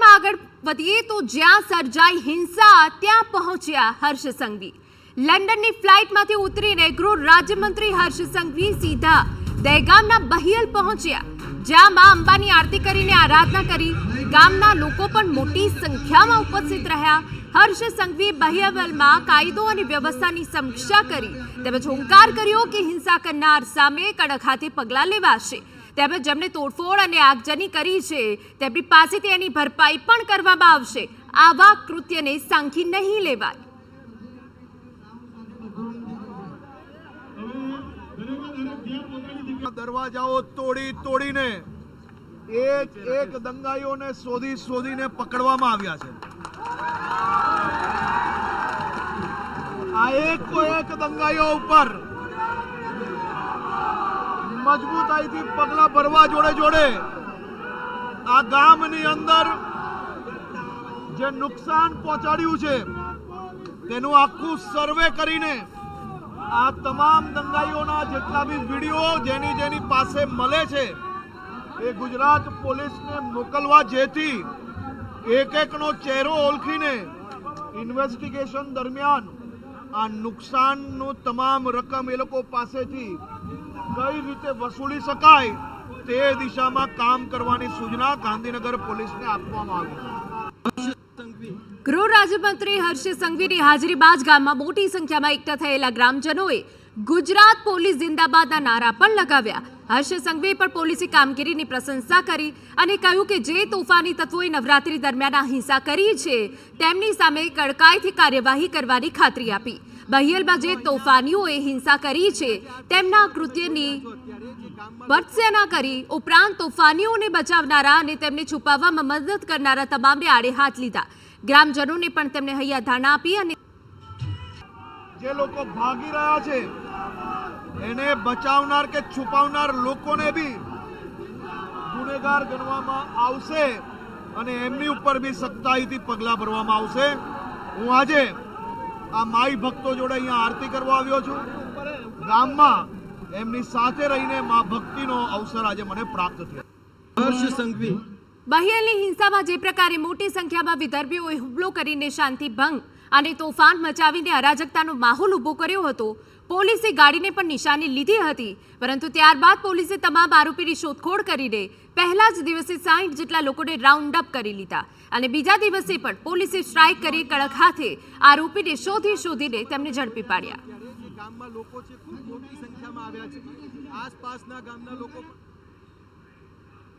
બુલેટિનમાં આગળ વધીએ તો જ્યાં સર્જાઈ હિંસા ત્યાં પહોંચ્યા હર્ષ સંઘવી। લંડનની ફ્લાઇટમાંથી ઉતરીને ગૃહ રાજ્યમંત્રી હર્ષ સંઘવી સીધા દહેગામના બહિયલ પહોંચ્યા, જ્યાં માં અંબાની આરતી કરીને આરાધના કરી। ગામના લોકો પણ મોટી સંખ્યામાં ઉપસ્થિત રહ્યા। હર્ષ સંઘવીએ બહિયલમાં કાયદો અને વ્યવસ્થાની સમીક્ષા કરી, તેમજ હુંકાર કર્યો કે હિંસા કરનાર સામે કડક હાથે પગલાં લેવાશે, તેમજ જેમણે તોડફોડ અને આગજની કરી છે તેમની પાસેથી એની ભરપાઈ પણ કરવામાં આવશે। આવા કૃત્યને સાંખી નહીં લેવાય। દરવાજાઓ તોડીને એક દંગાઈઓને શોધીને પકડવામાં આવ્યા છે। આ એક દંગાઈઓ ઉપર મજબૂતાઈથી પગલા ભરવા જોડે આ ગામની અંદર જે નુકસાન પહોંચાડ્યું છે તેનું આખું સર્વે કરીને આ તમામ દંગાઈઓના જેટલા બી વિડીયો જેની પાસે મળે છે એ ગુજરાત પોલીસને મોકલવા, જેથી એકનો ચહેરો ઓળખીને ઇન્વેસ્ટિગેશન દરમિયાન આ નુકસાનનું તમામ રકમ એ લોકો પાસેથી કઈ રીતે વસૂલી શકાય તે દિશામાં કામ કરવાની સૂચના ગાંધીનગર પોલીસને આપવામાં આવી છે। ગૃહ રાજ્યમંત્રી હર્ષ સંઘવીની હાજરીમાં જ ગામમાં મોટી સંખ્યામાં એકઠા થયેલા ગ્રામજનોએ ગુજરાત પોલીસ જિંદાબાદના નારા પણ લગાવ્યા। હર્ષ સંઘવીએ પણ પોલીસની કામગીરીની પ્રશંસા કરી અને કહ્યું કે જે તોફાની તત્વોએ નવરાત્રી દરમિયાન આ હિંસા કરી છે તેમની સામે કડકાઈથી કાર્યવાહી કરવાની ખાતરી આપી। બહિયલમાં જે તોફાનીઓએ હિંસા કરી છે તેમના કૃત્યની ભર્ત્સના કરી ઉપરાંત તોફાનીઓને બચાવનારા અને તેમને છુપાવવામાં મદદ કરનારા તમામને આડે હાથ લીધા। ગ્રામજનોને પણ તેમને હૈયાધારણા આપી અને જે લોકો ભાગી રહ્યા છે એને બચાવનાર કે છુપાવનાર લોકોને બી ગુનેગાર ગણવામાં આવશે અને એમની ઉપર બી સખ્તાઈથી પગલાં ભરવામાં આવશે। હું આજે આ માઈ ભક્તો જોડે અહીંયા આરતી કરવા આવ્યો છું। ગામમાં એમની સાથે રહીને મા ભક્તિનો અવસર આજે મને પ્રાપ્ત થયો। હર્ષ સંઘવી બહિયલની હિંસામાં જે પ્રકારે મોટી સંખ્યામાં વિદર્ભીઓએ હુમલો કરીને શાંતિ ભંગ અને તોફાન મચાવીને અરાજકતાનો માહોલ ઊભો કર્યો હતો, પોલીસે ગાડીને પણ નિશાની લીધી હતી, પરંતુ ત્યારબાદ પોલીસે તમામ આરોપીની શોધખોળ કરીને પહેલા જ દિવસે 60 જેટલા લોકોને રાઉન્ડ અપ કરી લીધા અને બીજા દિવસે પણ પોલીસે સ્ટ્રાઇક કરી કડક હાથે આરોપીને શોધીને તેમને ઝડપી પાડ્યા। ગામમાં લોકો છે, ખૂબ મોટી સંખ્યામાં આવ્યા છે, આસપાસના ગામના લોકો